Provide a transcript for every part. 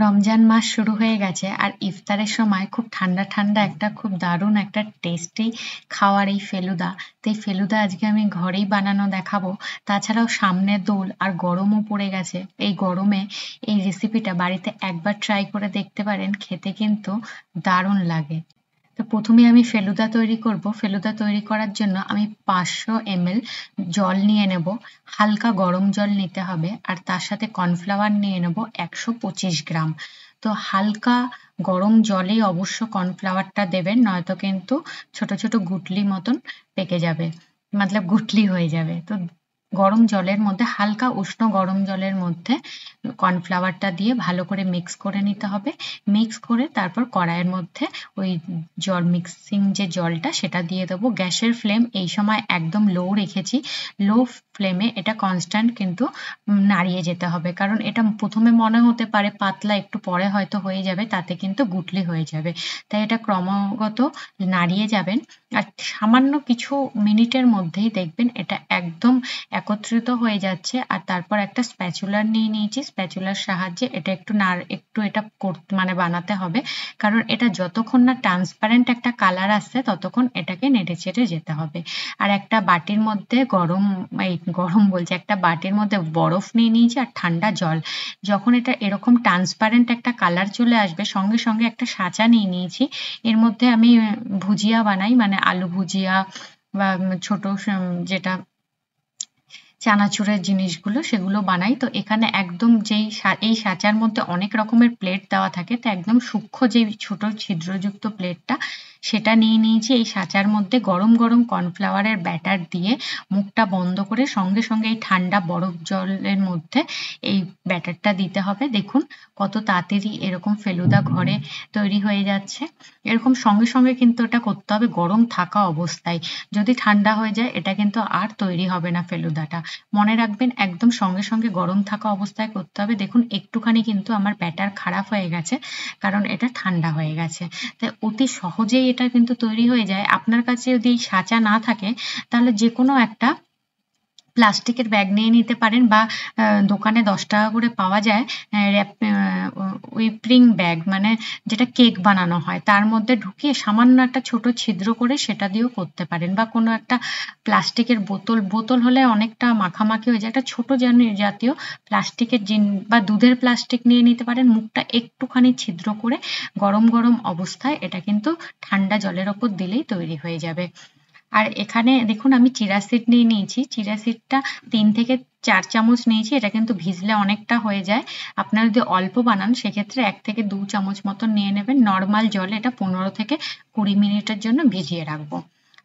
রমজান মাস শুরু হয়ে গেছে আর ইফতারের সময় খুব ঠান্ডা ঠান্ডা একটা খুব দারুণ একটা টেস্টি খাওয়ার এই ফেলুদা। তো এই ফেলুদা আজকে আমি ঘরেই বানানো দেখাবো। তাছাড়াও সামনে দোল আর গরমও পড়ে গেছে, এই গরমে এই রেসিপিটা বাড়িতে একবার ট্রাই করে দেখতে পারেন, খেতে কিন্তু দারুণ লাগে। তো প্রথমে আমি ফেলুদা তৈরি করব। ফেলুদা তৈরি করার জন্য আমি 500 ml জল নিয়ে নেব। হালকা গরম জল নিতে হবে আর তার সাথে কর্নফ্লাওয়ার নিয়ে নেব 125 গ্রাম। তো হালকা গরম জলেই অবশ্য কর্নফ্লাওয়ারটা দেবেন, নয়তো কিন্তু ছোট ছোট গুটলি মতন পেকে যাবে, মতলব গুটলি হয়ে যাবে। তো গরম জলের মধ্যে, হালকা উষ্ণ গরম জলের মধ্যে কর্নফ্লাওয়ারটা দিয়ে ভালো করে মিক্স করে নিতে হবে। মিক্স করে তারপর কড়াইয়ের মধ্যে ওই জল, মিক্সিং যে জলটা সেটা দিয়ে দেবো। গ্যাসের ফ্লেম এই সময় একদম লো রেখেছি। লো ফ্লেমে এটা কনস্ট্যান্ট কিন্তু নাড়িয়ে যেতে হবে, কারণ এটা প্রথমে মনে হতে পারে পাতলা, একটু পরে হয়তো হয়ে যাবে, তাতে কিন্তু গুটলি হয়ে যাবে। তাই এটা ক্রমাগত নাড়িয়ে যাবেন। আর সামান্য কিছু মিনিটের মধ্যেই দেখবেন এটা একদম একত্রিত হয়ে যাচ্ছে। আর তারপর একটা স্প্যাচুলার নিয়ে নিয়েছি, স্প্যাচুলার সাহায্যে এটা একটু এটা মানে বানাতে হবে, কারণ এটা যতক্ষণ না ট্রান্সপারেন্ট একটা কালার আসছে ততক্ষণ এটাকে নেড়ে চেড়ে যেতে হবে। আর একটা বাটির মধ্যে গরম বলছে, একটা বাটির মধ্যে বরফ নিয়ে নিয়েছি আর ঠান্ডা জল। যখন এটা এরকম ট্রান্সপারেন্ট একটা কালার চলে আসবে, সঙ্গে সঙ্গে একটা সাঁচা নিয়ে নিয়েছি। এর মধ্যে আমি ভুজিয়া বানাই, মানে আলু ভুজিয়া বা ছোট যেটা চানাচুরের জিনিসগুলো সেগুলো বানাই। তো এখানে একদম এই সাঁচার মধ্যে অনেক রকমের প্লেট দেওয়া থাকে, তো একদম সূক্ষ্ম যেই ছোট ছিদ্রযুক্ত প্লেটটা সেটা নিয়ে নিয়েছি। এই সাঁচার মধ্যে গরম গরম কর্নফ্লাওয়ারের ব্যাটার দিয়ে মুখটা বন্ধ করে সঙ্গে সঙ্গে এই ঠান্ডা বরফ জলের মধ্যে এই ব্যাটারটা দিতে হবে। দেখুন কত তাড়াতাড়ি এরকম ফেলুদা ঘরে তৈরি হয়ে যাচ্ছে। এরকম সঙ্গে সঙ্গে কিন্তু এটা করতে হবে গরম থাকা অবস্থায়। যদি ঠান্ডা হয়ে যায় এটা কিন্তু আর তৈরি হবে না ফেলুদাটা। মনে রাখবেন একদম সঙ্গে সঙ্গে গরম থাকা অবস্থায় করতে হবে। দেখুন একটুখানি কিন্তু আমার ব্যাটার খারাপ হয়ে গেছে, কারণ এটা ঠান্ডা হয়ে গেছে। তাই অতি সহজেই এটা কিন্তু তৈরি হয়ে যায়। আপনার কাছে যদি এই সাঁচা না থাকে তাহলে যে কোনো একটা প্লাস্টিকের ব্যাগ নিয়ে নিতে পারেন, বা দোকানে 10 টাকা করে পাওয়া যায় উইপিং ব্যাগ, মানে যেটা কেক বানানো হয়, তার মধ্যে ঢুকিয়ে সামান্য একটা ছোট ছিদ্র করে সেটা দিয়েও করতে পারেন। বা কোনো একটা প্লাস্টিকের বোতল হলে অনেকটা মাখামাখি হয়ে যায়, একটা ছোট জাতীয় প্লাস্টিকের বা দুধের প্লাস্টিক নিয়ে নিতে পারেন। মুখটা একটুখানি ছিদ্র করে গরম গরম অবস্থায় এটা কিন্তু ঠান্ডা জলের ওপর দিলেই তৈরি হয়ে যাবে। আর এখানে দেখুন আমি চিয়া সিড নিয়ে নিয়েছি। চিয়া সিডটা 3 থেকে 4 চামচ নিয়েছি। এটা কিন্তু ভিজলে অনেকটা হয়ে যায়। আপনারা যদি অল্প বানান সেক্ষেত্রে 1 থেকে 2 চামচ মতন নিয়ে নেবেন। নর্মাল জলে এটা 15 থেকে 20 মিনিটের জন্য ভিজিয়ে রাখবো।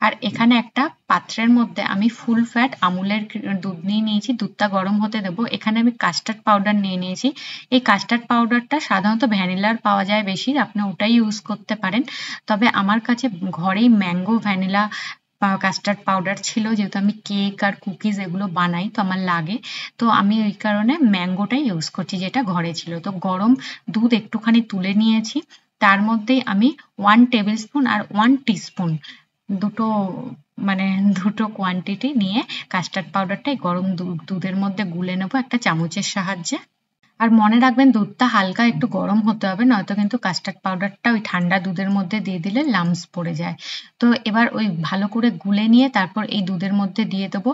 আর এখানে একটা পাত্রের মধ্যে আমি ফুল ফ্যাট আমুলের দুধ নিয়ে নিয়েছি। দুধটা গরম হতে দেবো। এখানে আমি কাস্টার্ড পাউডার নিয়ে নিয়েছি। এই কাস্টার্ড পাউডারটা সাধারণত ভ্যানিলার পাওয়া যায় বেশি, আপনি ওটাই ইউজ করতে পারেন। তবে আমার কাছে ঘরেই ম্যাঙ্গো ভ্যানিলা কাস্টার্ড পাউডার ছিল, যেহেতু আমি কেক আর কুকিজ এগুলো বানাই তো আমার লাগে, তো আমি ওই কারণে ম্যাঙ্গোটাই ইউজ করছি যেটা ঘরে ছিল। তো গরম দুধ একটুখানি তুলে নিয়েছি, তার মধ্যেই আমি 1 টেবিল স্পুন আর 1 টিস্পুন, দুটো মানে দুটো কোয়ান্টিটি নিয়ে কাস্টার্ড পাউডারটাই গরম দুধের মধ্যে গুলে নেবো একটা চামচের সাহায্যে। আর মনে রাখবেন দুধটা হালকা একটু গরম হতে হবে, নয়তো কিন্তু কাস্টার্ড পাউডারটা ওই ঠান্ডা দুধের মধ্যে দিয়ে দিলে লামস পড়ে যায়। তো এবার ওই ভালো করে গুলে নিয়ে তারপর এই দুধের মধ্যে দিয়ে দেবো।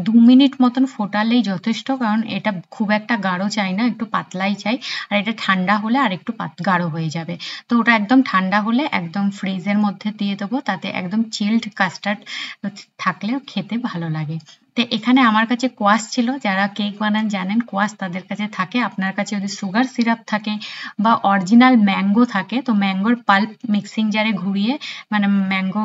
2 মিনিট মতন ফোটালেই যথেষ্ট, কারণ এটা খুব একটা গাঢ় চাই না, একটু পাতলাই চাই। আর এটা ঠান্ডা হলে আর একটু গাঢ় হয়ে যাবে। তো ওটা একদম ঠান্ডা হলে একদম ফ্রিজের মধ্যে দিয়ে দেবো, তাতে একদম চিল্ড কাস্টার্ড থাকলে খেতে ভালো লাগে। তো এখানে আমার কাছে কোয়াশ ছিল, যারা কেক বানান জানেন কোয়াশ তাদের কাছে থাকে। আপনার কাছে যদি সুগার সিরাপ থাকে বা অরিজিনাল ম্যাঙ্গো থাকে, তো ম্যাঙ্গোর পাল্প মিক্সিং জারে ঘুরিয়ে, মানে ম্যাঙ্গো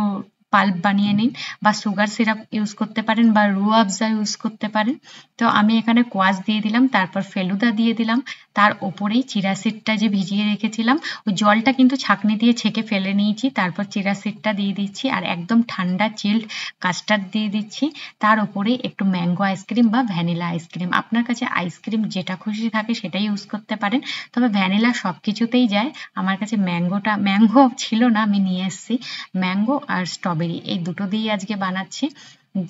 পাল্প বানিয়ে নিন, বা সুগার সিরাপ ইউজ করতে পারেন, বা রুহ আফজা ইউজ করতে পারেন। তো আমি এখানে কোয়াশ দিয়ে দিলাম, তারপর ফেলুদা দিয়ে দিলাম, তার ওপরেই চিয়া সিডটা যে ভিজিয়ে রেখেছিলাম, ওই জলটা কিন্তু ছাঁকনি দিয়ে ছেঁকে ফেলে নিয়েছি, তারপর চিয়া সিডটা দিয়ে দিচ্ছি আর একদম ঠান্ডা চিল্ড কাস্টার্ড দিয়ে দিচ্ছি। তার উপরে একটু ম্যাঙ্গো আইসক্রিম বা ভ্যানিলা আইসক্রিম, আপনার কাছে আইসক্রিম যেটা খুশি থাকে সেটাই ইউজ করতে পারেন। তবে ভ্যানিলা সব কিছুতেই যায়। আমার কাছে ম্যাঙ্গো ছিল না, আমি নিয়ে এসেছি। ম্যাঙ্গো আর স্ট্রবেরি এই দুটো দিয়েই আজকে বানাচ্ছি।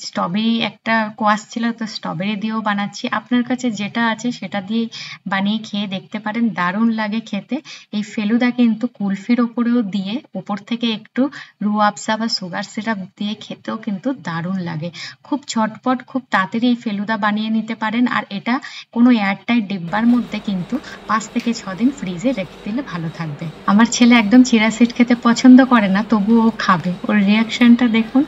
স্ট্রবেরি একটা কোয়াশ ছিল, তো স্ট্রবেরি দিয়েও বানাচ্ছি। আপনার কাছে যেটা আছে সেটা দিয়ে বানিয়ে খেয়ে দেখতে পারেন, দারুণ লাগে খেতে। এই ফেলুদা কিন্তু কুলফির ওপরেও দিয়ে ওপর থেকে একটু রুহ আফজা বা সুগার সিরাপ দিয়ে খেতেও কিন্তু দারুণ লাগে। খুব ঝটপট খুব তাড়াতাড়ি এই ফেলুদা বানিয়ে নিতে পারেন। আর এটা কোনো এয়ারটাইট ডিব্বার মধ্যে কিন্তু 5 থেকে 6 দিন ফ্রিজে রেখে দিলে ভালো থাকবে। আমার ছেলে একদম চিয়া সিড খেতে পছন্দ করে না, তবুও ও খাবে। ওর রিয়াকশনটা দেখুন।